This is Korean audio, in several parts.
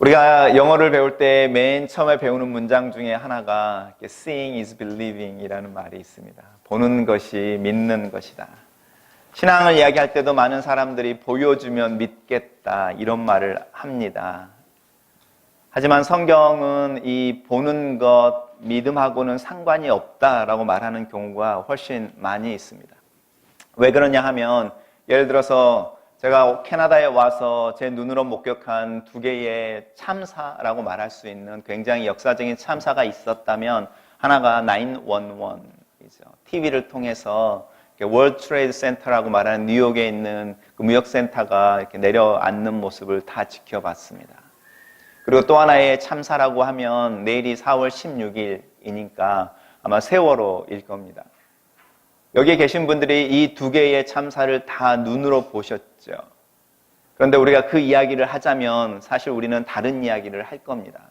우리가 영어를 배울 때 맨 처음에 배우는 문장 중에 하나가 Seeing is believing 이라는 말이 있습니다. 보는 것이 믿는 것이다. 신앙을 이야기할 때도 많은 사람들이 보여주면 믿겠다 이런 말을 합니다. 하지만 성경은 이 보는 것, 믿음하고는 상관이 없다라고 말하는 경우가 훨씬 많이 있습니다. 왜 그러냐 하면 예를 들어서 제가 캐나다에 와서 제 눈으로 목격한 두 개의 참사라고 말할 수 있는 굉장히 역사적인 참사가 있었다면 하나가 911이죠. TV를 통해서 월드 트레이드 센터라고 말하는 뉴욕에 있는 그 무역센터가 이렇게 내려앉는 모습을 다 지켜봤습니다. 그리고 또 하나의 참사라고 하면 내일이 4월 16일이니까 아마 세월호일 겁니다. 여기에 계신 분들이 이 두 개의 참사를 다 눈으로 보셨죠. 그런데 우리가 그 이야기를 하자면 사실 우리는 다른 이야기를 할 겁니다.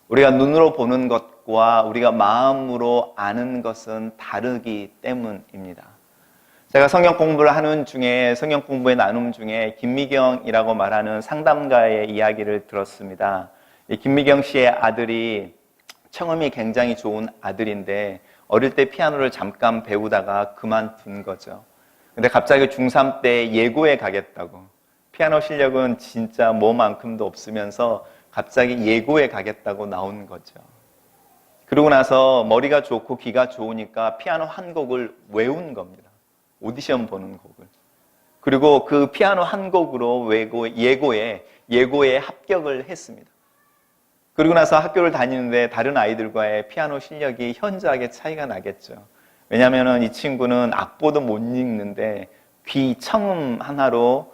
우리가 눈으로 보는 것과 우리가 마음으로 아는 것은 다르기 때문입니다. 제가 성경 공부를 하는 중에 성경 공부의 나눔 중에 김미경이라고 말하는 상담가의 이야기를 들었습니다. 이 김미경 씨의 아들이 청음이 굉장히 좋은 아들인데 어릴 때 피아노를 잠깐 배우다가 그만둔 거죠. 근데 갑자기 중3 때 예고에 가겠다고. 피아노 실력은 진짜 뭐만큼도 없으면서 갑자기 예고에 가겠다고 나온 거죠. 그러고 나서 머리가 좋고 귀가 좋으니까 피아노 한 곡을 외운 겁니다. 오디션 보는 곡을. 그리고 그 피아노 한 곡으로 예고에 합격을 했습니다. 그리고 나서 학교를 다니는데 다른 아이들과의 피아노 실력이 현저하게 차이가 나겠죠. 왜냐하면 이 친구는 악보도 못 읽는데 귀 청음 하나로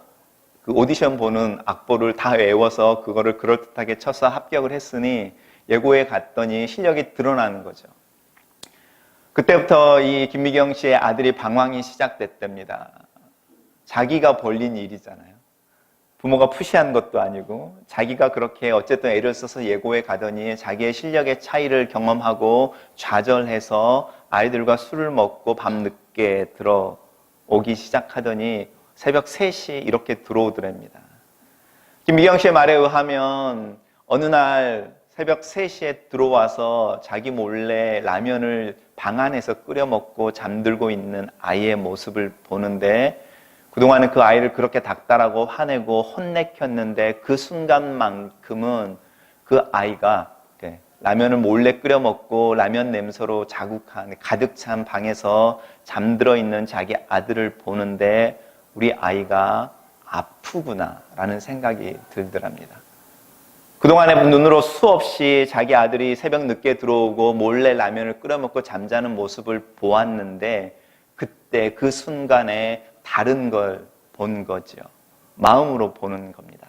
그 오디션 보는 악보를 다 외워서 그거를 그럴듯하게 쳐서 합격을 했으니 예고에 갔더니 실력이 드러나는 거죠. 그때부터 이 김미경 씨의 아들이 방황이 시작됐답니다. 자기가 벌린 일이잖아요. 부모가 푸시한 것도 아니고 자기가 그렇게 어쨌든 애를 써서 예고에 가더니 자기의 실력의 차이를 경험하고 좌절해서 아이들과 술을 먹고 밤늦게 들어오기 시작하더니 새벽 3시 이렇게 들어오더랍니다. 김미경 씨의 말에 의하면 어느 날 새벽 3시에 들어와서 자기 몰래 라면을 방 안에서 끓여 먹고 잠들고 있는 아이의 모습을 보는데 그동안은 그 아이를 그렇게 닥달하고 화내고 혼내켰는데 그 순간만큼은 그 아이가 라면을 몰래 끓여 먹고 라면 냄새로 자국한 가득 찬 방에서 잠들어 있는 자기 아들을 보는데 우리 아이가 아프구나 라는 생각이 들더랍니다. 그동안에 눈으로 수없이 자기 아들이 새벽 늦게 들어오고 몰래 라면을 끓여 먹고 잠자는 모습을 보았는데 그때 그 순간에 다른 걸 본 거죠. 마음으로 보는 겁니다.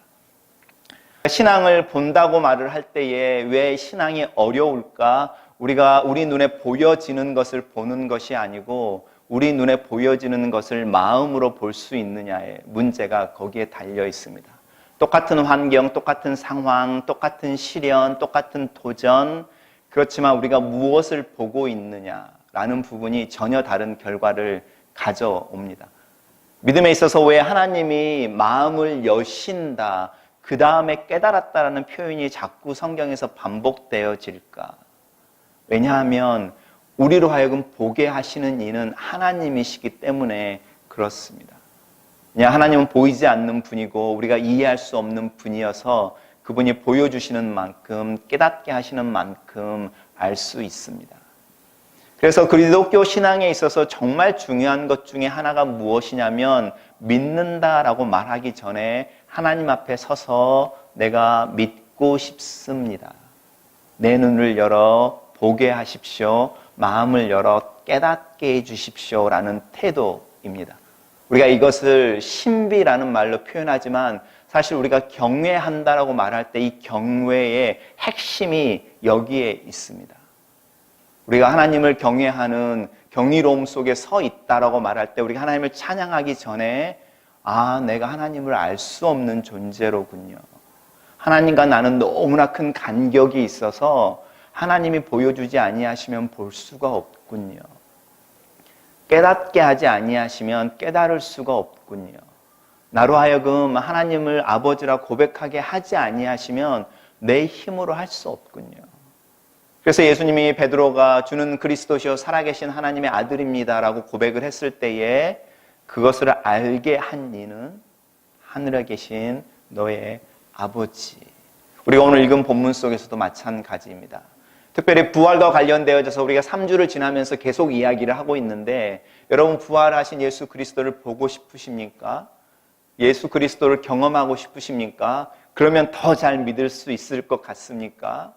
신앙을 본다고 말을 할 때에 왜 신앙이 어려울까? 우리가 우리 눈에 보여지는 것을 보는 것이 아니고 우리 눈에 보여지는 것을 마음으로 볼 수 있느냐의 문제가 거기에 달려 있습니다. 똑같은 환경, 똑같은 상황, 똑같은 시련, 똑같은 도전, 그렇지만 우리가 무엇을 보고 있느냐라는 부분이 전혀 다른 결과를 가져옵니다. 믿음에 있어서 왜 하나님이 마음을 여신다, 그 다음에 깨달았다라는 표현이 자꾸 성경에서 반복되어질까? 왜냐하면 우리로 하여금 보게 하시는 이는 하나님이시기 때문에 그렇습니다. 그냥 하나님은 보이지 않는 분이고 우리가 이해할 수 없는 분이어서 그분이 보여주시는 만큼 깨닫게 하시는 만큼 알 수 있습니다. 그래서 그리스도교 신앙에 있어서 정말 중요한 것 중에 하나가 무엇이냐면 믿는다라고 말하기 전에 하나님 앞에 서서 내가 믿고 싶습니다. 내 눈을 열어 보게 하십시오. 마음을 열어 깨닫게 해주십시오라는 태도입니다. 우리가 이것을 신비라는 말로 표현하지만 사실 우리가 경외한다라고 말할 때 이 경외의 핵심이 여기에 있습니다. 우리가 하나님을 경외하는 경이로움 속에 서 있다라고 말할 때 우리가 하나님을 찬양하기 전에 내가 하나님을 알 수 없는 존재로군요. 하나님과 나는 너무나 큰 간격이 있어서 하나님이 보여주지 아니하시면 볼 수가 없군요. 깨닫게 하지 아니하시면 깨달을 수가 없군요. 나로 하여금 하나님을 아버지라 고백하게 하지 아니하시면 내 힘으로 할 수 없군요. 그래서 예수님이 베드로가 주는 그리스도시요 살아계신 하나님의 아들입니다라고 고백을 했을 때에 그것을 알게 한 이는 하늘에 계신 너의 아버지. 우리가 오늘 읽은 본문 속에서도 마찬가지입니다. 특별히 부활과 관련되어져서 우리가 3주를 지나면서 계속 이야기를 하고 있는데 여러분 부활하신 예수 그리스도를 보고 싶으십니까? 예수 그리스도를 경험하고 싶으십니까? 그러면 더 잘 믿을 수 있을 것 같습니까?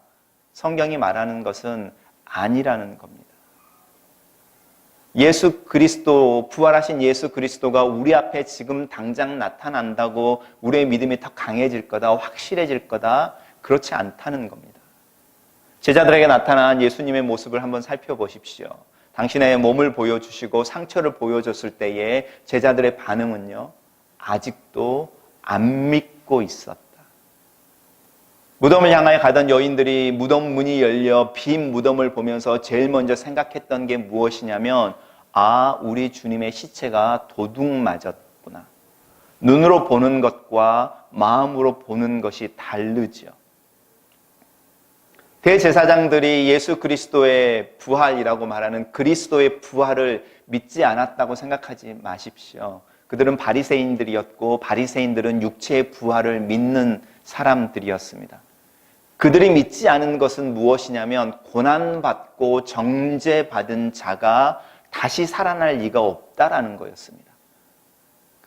성경이 말하는 것은 아니라는 겁니다. 예수 그리스도, 부활하신 예수 그리스도가 우리 앞에 지금 당장 나타난다고 우리의 믿음이 더 강해질 거다, 확실해질 거다, 그렇지 않다는 겁니다. 제자들에게 나타난 예수님의 모습을 한번 살펴보십시오. 당신의 몸을 보여주시고 상처를 보여줬을 때에 제자들의 반응은요, 아직도 안 믿고 있었다. 무덤을 향하여 가던 여인들이 무덤 문이 열려 빈 무덤을 보면서 제일 먼저 생각했던 게 무엇이냐면, 아, 우리 주님의 시체가 도둑 맞았구나. 눈으로 보는 것과 마음으로 보는 것이 다르죠. 대제사장들이 예수 그리스도의 부활이라고 말하는 그리스도의 부활을 믿지 않았다고 생각하지 마십시오. 그들은 바리새인들이었고 바리새인들은 육체의 부활을 믿는 사람들이었습니다. 그들이 믿지 않은 것은 무엇이냐면 고난받고 정죄받은 자가 다시 살아날 리가 없다라는 거였습니다.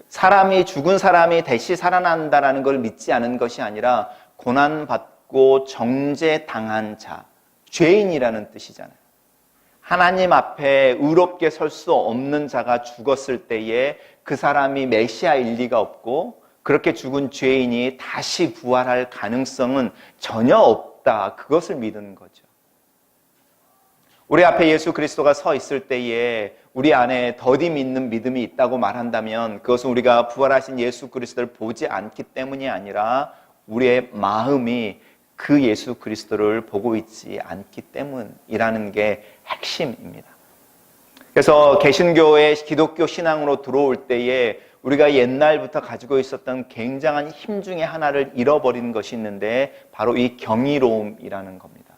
사람이, 죽은 사람이 다시 살아난다라는 걸 믿지 않은 것이 아니라 고난받고 정죄당한 자, 죄인이라는 뜻이잖아요. 하나님 앞에 의롭게 설 수 없는 자가 죽었을 때에 그 사람이 메시아일 리가 없고 그렇게 죽은 죄인이 다시 부활할 가능성은 전혀 없다. 그것을 믿는 거죠. 우리 앞에 예수 그리스도가 서 있을 때에 우리 안에 더디 믿는 믿음이 있다고 말한다면 그것은 우리가 부활하신 예수 그리스도를 보지 않기 때문이 아니라 우리의 마음이 그 예수 그리스도를 보고 있지 않기 때문이라는 게 핵심입니다. 그래서 개신교의 기독교 신앙으로 들어올 때에 우리가 옛날부터 가지고 있었던 굉장한 힘 중에 하나를 잃어버린 것이 있는데 바로 이 경이로움이라는 겁니다.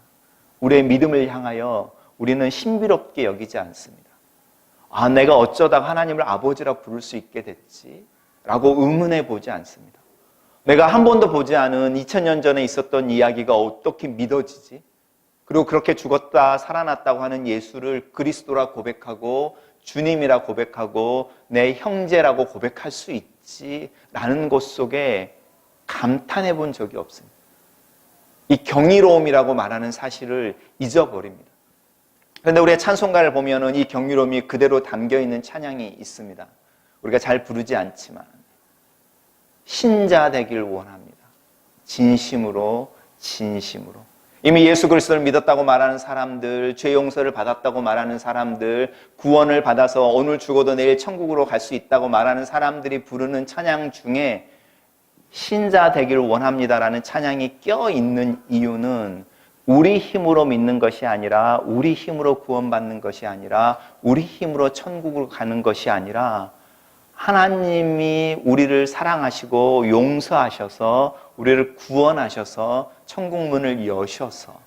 우리의 믿음을 향하여 우리는 신비롭게 여기지 않습니다. 아, 내가 어쩌다가 하나님을 아버지라 부를 수 있게 됐지? 라고 의문해 보지 않습니다. 내가 한 번도 보지 않은 2000년 전에 있었던 이야기가 어떻게 믿어지지? 그리고 그렇게 죽었다 살아났다고 하는 예수를 그리스도라 고백하고 주님이라 고백하고 내 형제라고 고백할 수 있지라는 것 속에 감탄해 본 적이 없습니다. 이 경이로움이라고 말하는 사실을 잊어버립니다. 그런데 우리가 찬송가를 보면은 이 경이로움이 그대로 담겨 있는 찬양이 있습니다. 우리가 잘 부르지 않지만 신자 되길 원합니다. 진심으로 진심으로. 이미 예수 그리스도를 믿었다고 말하는 사람들, 죄 용서를 받았다고 말하는 사람들, 구원을 받아서 오늘 죽어도 내일 천국으로 갈 수 있다고 말하는 사람들이 부르는 찬양 중에 신자 되길 원합니다라는 찬양이 껴있는 이유는 우리 힘으로 믿는 것이 아니라, 우리 힘으로 구원받는 것이 아니라, 우리 힘으로 천국으로 가는 것이 아니라 하나님이 우리를 사랑하시고 용서하셔서 우리를 구원하셔서 천국 문을 여셔서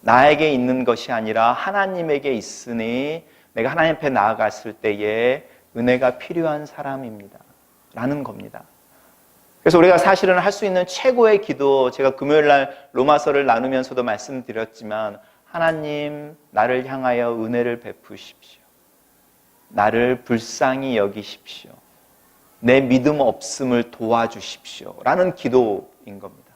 나에게 있는 것이 아니라 하나님에게 있으니 내가 하나님 앞에 나아갔을 때에 은혜가 필요한 사람입니다 라는 겁니다. 그래서 우리가 사실은 할 수 있는 최고의 기도, 제가 금요일 날 로마서를 나누면서도 말씀드렸지만 하나님 나를 향하여 은혜를 베푸십시오. 나를 불쌍히 여기십시오. 내 믿음 없음을 도와주십시오 라는 기도인 겁니다.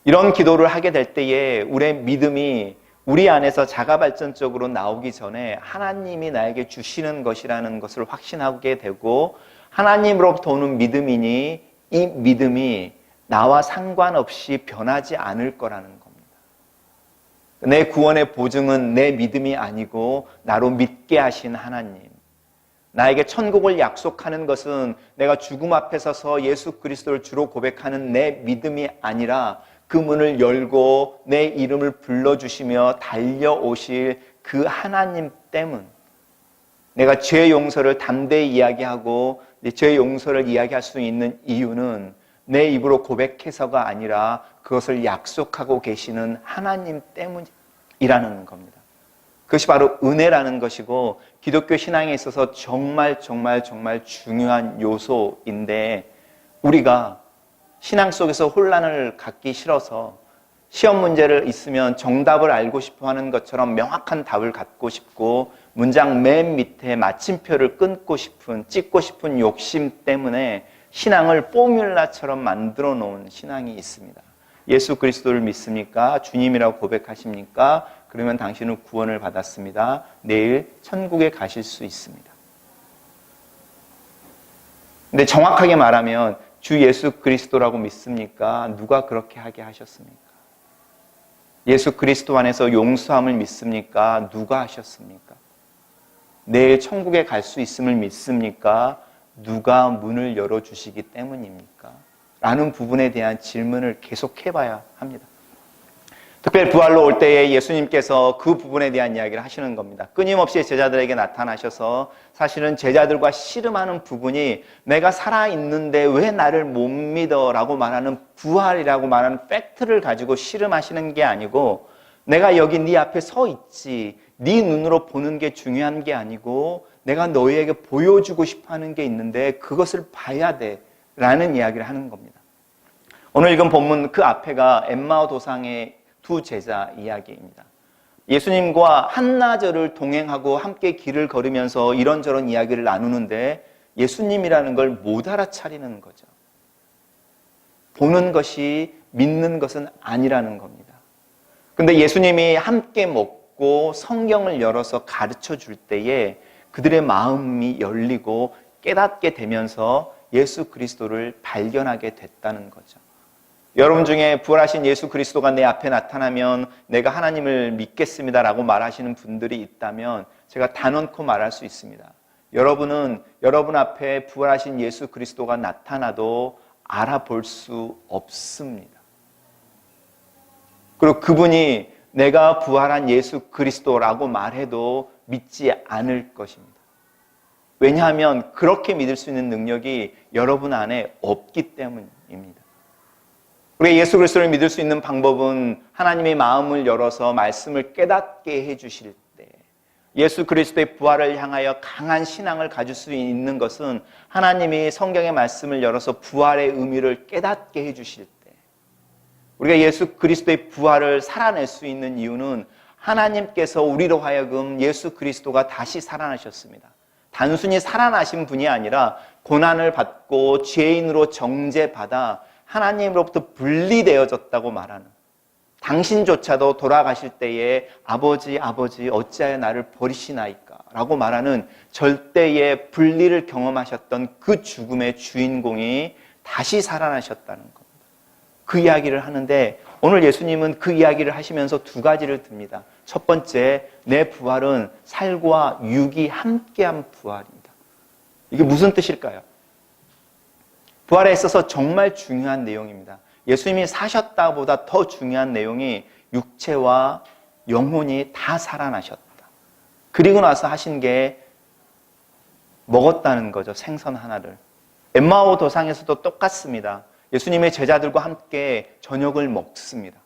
이런 기도를 하게 될 때에 우리의 믿음이 우리 안에서 자가발전적으로 나오기 전에 하나님이 나에게 주시는 것이라는 것을 확신하게 되고 하나님으로부터 오는 믿음이니 이 믿음이 나와 상관없이 변하지 않을 거라는 겁니다. 내 구원의 보증은 내 믿음이 아니고 나로 믿게 하신 하나님. 나에게 천국을 약속하는 것은 내가 죽음 앞에 서서 예수 그리스도를 주로 고백하는 내 믿음이 아니라 그 문을 열고 내 이름을 불러주시며 달려오실 그 하나님 때문. 내가 죄 용서를 담대히 이야기하고 내 죄 용서를 이야기할 수 있는 이유는 내 입으로 고백해서가 아니라 그것을 약속하고 계시는 하나님 때문이라는 겁니다. 그것이 바로 은혜라는 것이고 기독교 신앙에 있어서 정말 중요한 요소인데, 우리가 신앙 속에서 혼란을 갖기 싫어서 시험 문제를 있으면 정답을 알고 싶어 하는 것처럼 명확한 답을 갖고 싶고 문장 맨 밑에 마침표를 찍고 싶은 욕심 때문에 신앙을 포뮬라처럼 만들어 놓은 신앙이 있습니다. 예수 그리스도를 믿습니까? 주님이라고 고백하십니까? 그러면 당신은 구원을 받았습니다. 내일 천국에 가실 수 있습니다. 근데 정확하게 말하면 주 예수 그리스도라고 믿습니까? 누가 그렇게 하게 하셨습니까? 예수 그리스도 안에서 용서함을 믿습니까? 누가 하셨습니까? 내일 천국에 갈 수 있음을 믿습니까? 누가 문을 열어주시기 때문입니까? 라는 부분에 대한 질문을 계속 해봐야 합니다. 특별히 부활로 올 때에 예수님께서 그 부분에 대한 이야기를 하시는 겁니다. 끊임없이 제자들에게 나타나셔서 사실은 제자들과 씨름하는 부분이 내가 살아있는데 왜 나를 못 믿어? 라고 말하는 부활이라고 말하는 팩트를 가지고 씨름하시는 게 아니고, 내가 여기 네 앞에 서 있지, 네 눈으로 보는 게 중요한 게 아니고 내가 너희에게 보여주고 싶어 하는 게 있는데 그것을 봐야 돼 라는 이야기를 하는 겁니다. 오늘 읽은 본문 그 앞에가 엠마오 도상의 두 제자 이야기입니다. 예수님과 한나절을 동행하고 함께 길을 걸으면서 이런저런 이야기를 나누는데 예수님이라는 걸 못 알아차리는 거죠. 보는 것이 믿는 것은 아니라는 겁니다. 근데 예수님이 함께 먹고 성경을 열어서 가르쳐 줄 때에 그들의 마음이 열리고 깨닫게 되면서 예수 그리스도를 발견하게 됐다는 거죠. 여러분 중에 부활하신 예수 그리스도가 내 앞에 나타나면 내가 하나님을 믿겠습니다라고 말하시는 분들이 있다면 제가 단언코 말할 수 있습니다. 여러분은 여러분 앞에 부활하신 예수 그리스도가 나타나도 알아볼 수 없습니다. 그리고 그분이 내가 부활한 예수 그리스도라고 말해도 믿지 않을 것입니다. 왜냐하면 그렇게 믿을 수 있는 능력이 여러분 안에 없기 때문입니다. 우리가 예수 그리스도를 믿을 수 있는 방법은 하나님의 마음을 열어서 말씀을 깨닫게 해주실 때, 예수 그리스도의 부활을 향하여 강한 신앙을 가질 수 있는 것은 하나님이 성경의 말씀을 열어서 부활의 의미를 깨닫게 해주실 때, 우리가 예수 그리스도의 부활을 살아낼 수 있는 이유는 하나님께서 우리로 하여금 예수 그리스도가 다시 살아나셨습니다. 단순히 살아나신 분이 아니라 고난을 받고 죄인으로 정죄받아 하나님으로부터 분리되어졌다고 말하는, 당신조차도 돌아가실 때에 아버지 어찌하여 나를 버리시나이까 라고 말하는 절대의 분리를 경험하셨던 그 죽음의 주인공이 다시 살아나셨다는 겁니다. 그 이야기를 하는데 오늘 예수님은 그 이야기를 하시면서 두 가지를 듭니다. 첫 번째, 내 부활은 살과 육이 함께한 부활입니다. 이게 무슨 뜻일까요? 부활에 있어서 정말 중요한 내용입니다. 예수님이 사셨다보다 더 중요한 내용이 육체와 영혼이 다 살아나셨다. 그리고 나서 하신 게 먹었다는 거죠. 생선 하나를. 엠마오 도상에서도 똑같습니다. 예수님의 제자들과 함께 저녁을 먹습니다.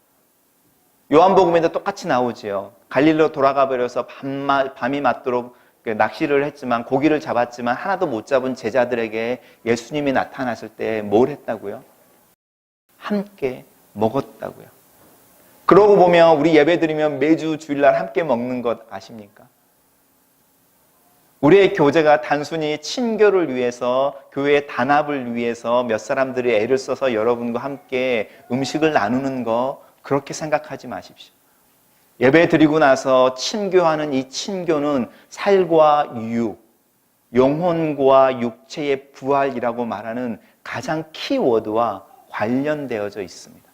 요한복음에도 똑같이 나오지요. 갈릴리로 돌아가 버려서 밤이 맞도록 낚시를 했지만, 고기를 잡았지만 하나도 못 잡은 제자들에게 예수님이 나타났을 때 뭘 했다고요? 함께 먹었다고요. 그러고 보면 우리 예배 드리면 매주 주일날 함께 먹는 것 아십니까? 우리의 교제가 단순히 친교를 위해서, 교회의 단합을 위해서 몇 사람들이 애를 써서 여러분과 함께 음식을 나누는 거 그렇게 생각하지 마십시오. 예배 드리고 나서 친교하는 이 친교는 살과 육, 영혼과 육체의 부활이라고 말하는 가장 키워드와 관련되어져 있습니다.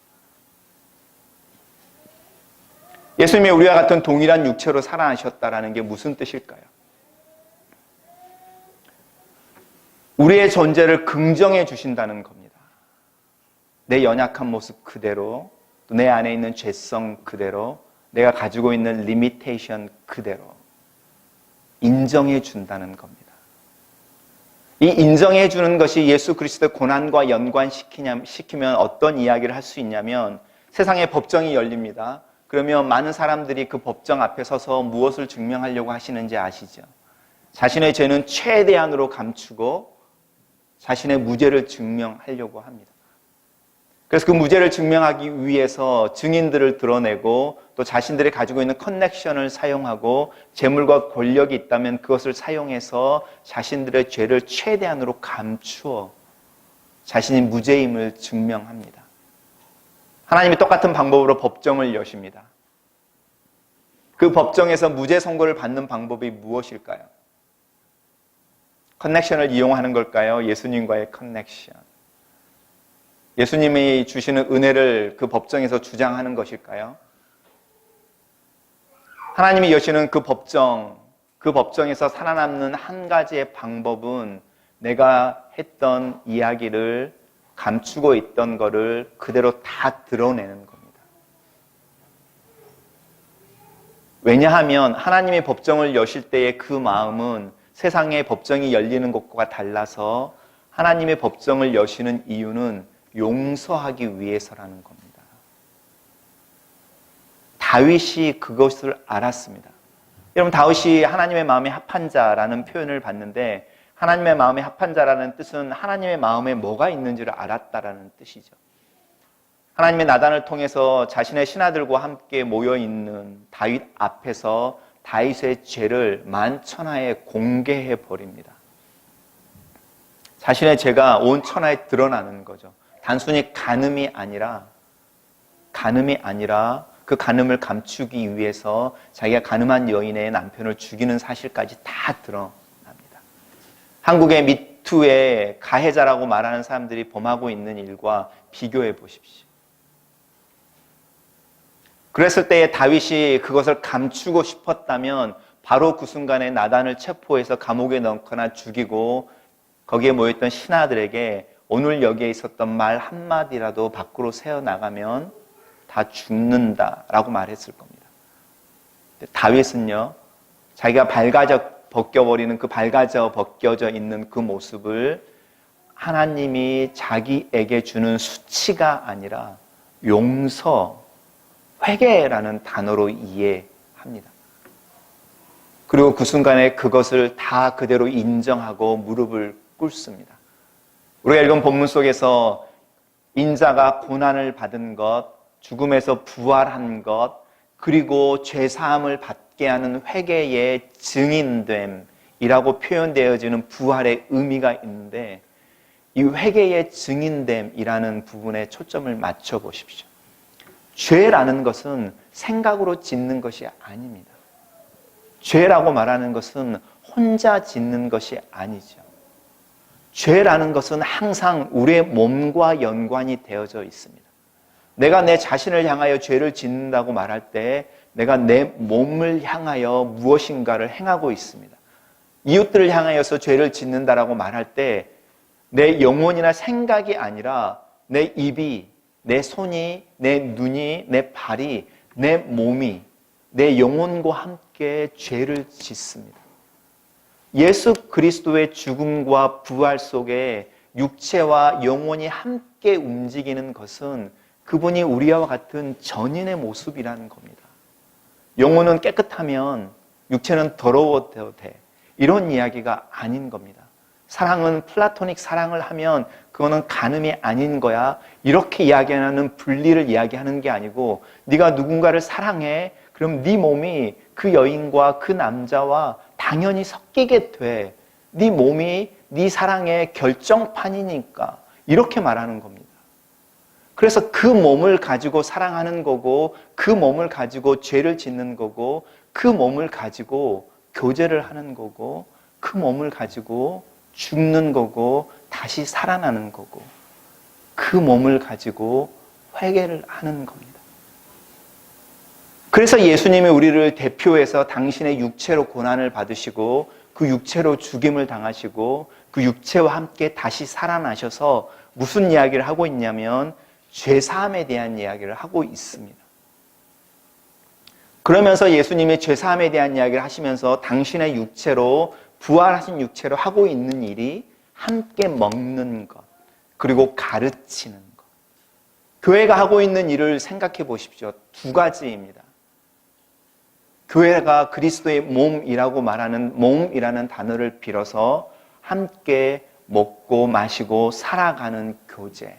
예수님이 우리와 같은 동일한 육체로 살아나셨다는 게 무슨 뜻일까요? 우리의 존재를 긍정해 주신다는 겁니다. 내 연약한 모습 그대로, 또 내 안에 있는 죄성 그대로, 내가 가지고 있는 리미테이션 그대로 인정해 준다는 겁니다. 이 인정해 주는 것이 예수 그리스도의 고난과 연관시키면 어떤 이야기를 할 수 있냐면 세상에 법정이 열립니다. 그러면 많은 사람들이 그 법정 앞에 서서 무엇을 증명하려고 하시는지 아시죠? 자신의 죄는 최대한으로 감추고 자신의 무죄를 증명하려고 합니다. 그래서 그 무죄를 증명하기 위해서 증인들을 드러내고 또 자신들이 가지고 있는 커넥션을 사용하고 재물과 권력이 있다면 그것을 사용해서 자신들의 죄를 최대한으로 감추어 자신이 무죄임을 증명합니다. 하나님이 똑같은 방법으로 법정을 여십니다. 그 법정에서 무죄 선고를 받는 방법이 무엇일까요? 커넥션을 이용하는 걸까요? 예수님과의 커넥션. 예수님이 주시는 은혜를 그 법정에서 주장하는 것일까요? 하나님이 여시는 그 법정에서 살아남는 한 가지의 방법은 내가 했던 이야기를 감추고 있던 것을 그대로 다 드러내는 겁니다. 왜냐하면 하나님의 법정을 여실 때의 그 마음은 세상의 법정이 열리는 것과 달라서 하나님의 법정을 여시는 이유는 용서하기 위해서라는 겁니다. 다윗이 그것을 알았습니다. 여러분, 다윗이 하나님의 마음에 합한 자라는 표현을 봤는데 하나님의 마음에 합한 자라는 뜻은 하나님의 마음에 뭐가 있는지를 알았다라는 뜻이죠. 하나님의 나단을 통해서 자신의 신하들과 함께 모여있는 다윗 앞에서 다윗의 죄를 만천하에 공개해 버립니다. 자신의 죄가 온 천하에 드러나는 거죠. 단순히 간음이 아니라 그 간음을 감추기 위해서 자기가 간음한 여인의 남편을 죽이는 사실까지 다 드러납니다. 한국의 미투의 가해자라고 말하는 사람들이 범하고 있는 일과 비교해 보십시오. 그랬을 때에 다윗이 그것을 감추고 싶었다면 바로 그 순간에 나단을 체포해서 감옥에 넣거나 죽이고 거기에 모였던 신하들에게 오늘 여기에 있었던 말 한마디라도 밖으로 새어나가면 다 죽는다라고 말했을 겁니다. 다윗은요, 자기가 벗겨버리는 그 벗겨져 있는 그 모습을 하나님이 자기에게 주는 수치가 아니라 용서, 회개라는 단어로 이해합니다. 그리고 그 순간에 그것을 다 그대로 인정하고 무릎을 꿇습니다. 우리가 읽은 본문 속에서 인자가 고난을 받은 것, 죽음에서 부활한 것, 그리고 죄사함을 받게 하는 회개의 증인됨이라고 표현되어지는 부활의 의미가 있는데 이 회개의 증인됨이라는 부분에 초점을 맞춰 보십시오. 죄라는 것은 생각으로 짓는 것이 아닙니다. 죄라고 말하는 것은 혼자 짓는 것이 아니죠. 죄라는 것은 항상 우리의 몸과 연관이 되어져 있습니다. 내가 내 자신을 향하여 죄를 짓는다고 말할 때 내가 내 몸을 향하여 무엇인가를 행하고 있습니다. 이웃들을 향하여서 죄를 짓는다라고 말할 때 내 영혼이나 생각이 아니라 내 입이, 내 손이, 내 눈이, 내 발이, 내 몸이, 내 영혼과 함께 죄를 짓습니다. 예수 그리스도의 죽음과 부활 속에 육체와 영혼이 함께 움직이는 것은 그분이 우리와 같은 전인의 모습이라는 겁니다. 영혼은 깨끗하면 육체는 더러워도 돼. 이런 이야기가 아닌 겁니다. 사랑은 플라토닉 사랑을 하면 그거는 간음이 아닌 거야. 이렇게 이야기하는 분리를 이야기하는 게 아니고 네가 누군가를 사랑해. 그럼 네 몸이 그 여인과 그 남자와 당연히 섞이게 돼. 네 몸이 네 사랑의 결정판이니까. 이렇게 말하는 겁니다. 그래서 그 몸을 가지고 사랑하는 거고 그 몸을 가지고 죄를 짓는 거고 그 몸을 가지고 교제를 하는 거고 그 몸을 가지고 죽는 거고 다시 살아나는 거고 그 몸을 가지고 회개를 하는 겁니다. 그래서 예수님이 우리를 대표해서 당신의 육체로 고난을 받으시고 그 육체로 죽임을 당하시고 그 육체와 함께 다시 살아나셔서 무슨 이야기를 하고 있냐면 죄사함에 대한 이야기를 하고 있습니다. 그러면서 예수님이 죄사함에 대한 이야기를 하시면서 당신의 육체로 부활하신 육체로 하고 있는 일이 함께 먹는 것, 그리고 가르치는 것. 교회가 하고 있는 일을 생각해 보십시오. 두 가지입니다. 교회가 그리스도의 몸이라고 말하는 몸이라는 단어를 빌어서 함께 먹고 마시고 살아가는 교제.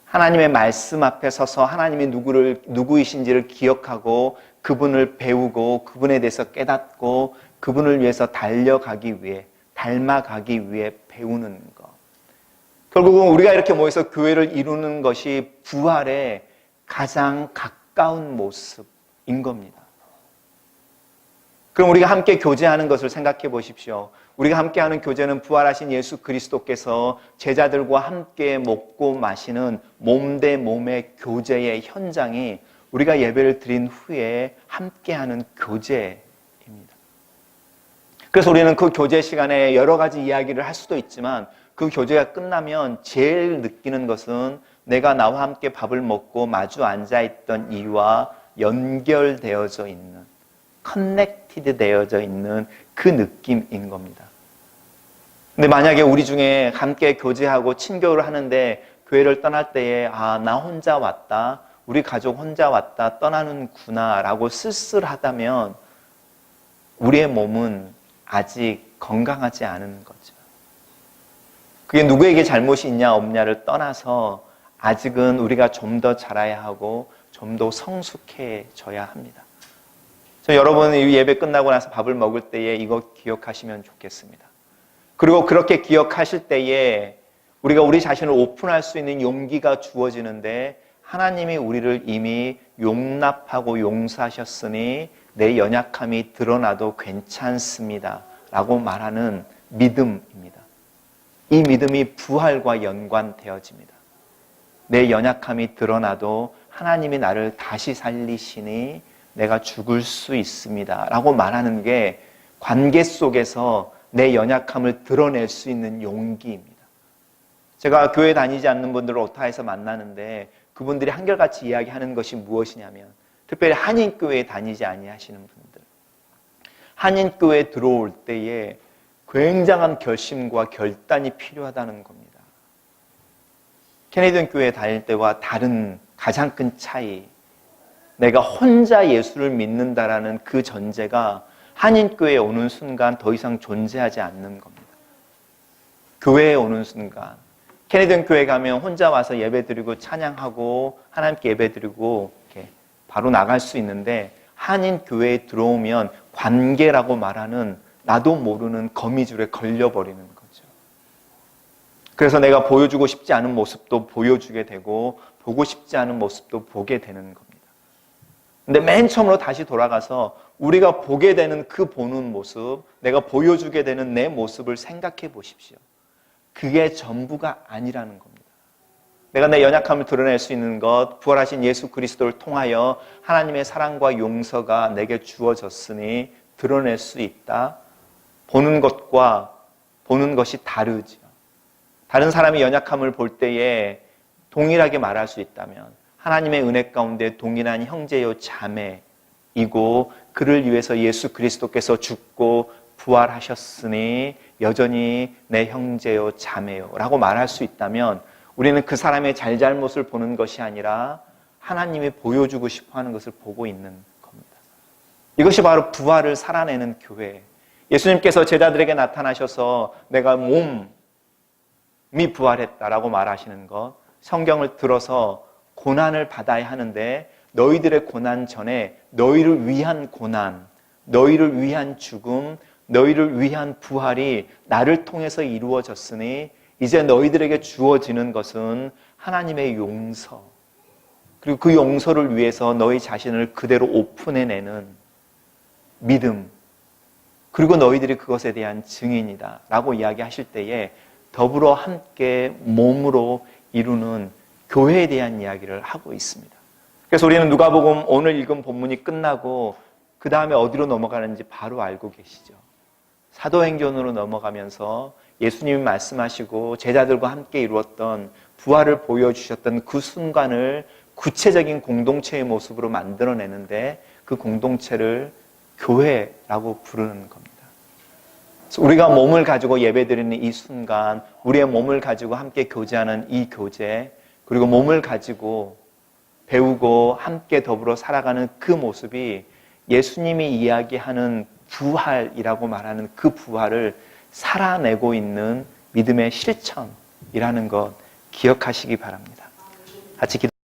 하나님의 말씀 앞에 서서 하나님이 누구이신지를 기억하고 그분을 배우고 그분에 대해서 깨닫고 그분을 위해서 달려가기 위해, 닮아가기 위해 배우는 것. 결국은 우리가 이렇게 모여서 교회를 이루는 것이 부활의 가장 가까운 모습인 겁니다. 그럼 우리가 함께 교제하는 것을 생각해 보십시오. 우리가 함께하는 교제는 부활하신 예수 그리스도께서 제자들과 함께 먹고 마시는 몸 대 몸의 교제의 현장이 우리가 예배를 드린 후에 함께하는 교제입니다. 그래서 우리는 그 교제 시간에 여러 가지 이야기를 할 수도 있지만 그 교제가 끝나면 제일 느끼는 것은 내가 나와 함께 밥을 먹고 마주 앉아있던 이와 연결되어져 있는, 커넥티드 되어져 있는 그 느낌인 겁니다. 근데 만약에 우리 중에 함께 교제하고 친교를 하는데 교회를 떠날 때에 나 혼자 왔다, 우리 가족 혼자 왔다, 떠나는구나 라고 쓸쓸하다면 우리의 몸은 아직 건강하지 않은 거죠. 그게 누구에게 잘못이 있냐 없냐를 떠나서 아직은 우리가 좀 더 자라야 하고 좀 더 성숙해져야 합니다. 여러분 이 예배 끝나고 나서 밥을 먹을 때에 이거 기억하시면 좋겠습니다. 그리고 그렇게 기억하실 때에 우리가 우리 자신을 오픈할 수 있는 용기가 주어지는데 하나님이 우리를 이미 용납하고 용서하셨으니 내 연약함이 드러나도 괜찮습니다 라고 말하는 믿음입니다. 이 믿음이 부활과 연관되어집니다. 내 연약함이 드러나도 하나님이 나를 다시 살리시니 내가 죽을 수 있습니다 라고 말하는 게 관계 속에서 내 연약함을 드러낼 수 있는 용기입니다. 제가 교회 다니지 않는 분들을 오타에서 만나는데 그분들이 한결같이 이야기하는 것이 무엇이냐면 특별히 한인교회에 다니지 아니하시는 분들, 한인교회에 들어올 때에 굉장한 결심과 결단이 필요하다는 겁니다. 캐네디언 교회에 다닐 때와 다른 가장 큰 차이, 내가 혼자 예수를 믿는다라는 그 전제가 한인교회에 오는 순간 더 이상 존재하지 않는 겁니다. 교회에 오는 순간, 캐네디언 교회 가면 혼자 와서 예배드리고 찬양하고 하나님께 예배드리고 이렇게 바로 나갈 수 있는데 한인교회에 들어오면 관계라고 말하는 나도 모르는 거미줄에 걸려버리는 거죠. 그래서 내가 보여주고 싶지 않은 모습도 보여주게 되고 보고 싶지 않은 모습도 보게 되는 겁니다. 근데 맨 처음으로 다시 돌아가서 우리가 보게 되는 그 보는 모습, 내가 보여주게 되는 내 모습을 생각해 보십시오. 그게 전부가 아니라는 겁니다. 내가 내 연약함을 드러낼 수 있는 것, 부활하신 예수 그리스도를 통하여 하나님의 사랑과 용서가 내게 주어졌으니 드러낼 수 있다. 보는 것과 보는 것이 다르죠. 다른 사람이 연약함을 볼 때에 동일하게 말할 수 있다면 하나님의 은혜 가운데 동일한 형제요 자매이고 그를 위해서 예수 그리스도께서 죽고 부활하셨으니 여전히 내 형제요 자매요 라고 말할 수 있다면 우리는 그 사람의 잘잘못을 보는 것이 아니라 하나님이 보여주고 싶어하는 것을 보고 있는 겁니다. 이것이 바로 부활을 살아내는 교회. 예수님께서 제자들에게 나타나셔서 내가 몸이 부활했다라고 말하시는 것, 성경을 들어서 고난을 받아야 하는데 너희들의 고난 전에 너희를 위한 고난, 너희를 위한 죽음, 너희를 위한 부활이 나를 통해서 이루어졌으니 이제 너희들에게 주어지는 것은 하나님의 용서, 그리고 그 용서를 위해서 너희 자신을 그대로 오픈해내는 믿음, 그리고 너희들이 그것에 대한 증인이다 라고 이야기하실 때에 더불어 함께 몸으로 이루는 교회에 대한 이야기를 하고 있습니다. 그래서 우리는 누가복음 오늘 읽은 본문이 끝나고 그 다음에 어디로 넘어가는지 바로 알고 계시죠. 사도행전으로 넘어가면서 예수님이 말씀하시고 제자들과 함께 이루었던 부활을 보여주셨던 그 순간을 구체적인 공동체의 모습으로 만들어내는데 그 공동체를 교회라고 부르는 겁니다. 우리가 몸을 가지고 예배드리는 이 순간, 우리의 몸을 가지고 함께 교제하는 이 교제, 그리고 몸을 가지고 배우고 함께 더불어 살아가는 그 모습이 예수님이 이야기하는 부활이라고 말하는 그 부활을 살아내고 있는 믿음의 실천이라는 것 기억하시기 바랍니다. 같이 기도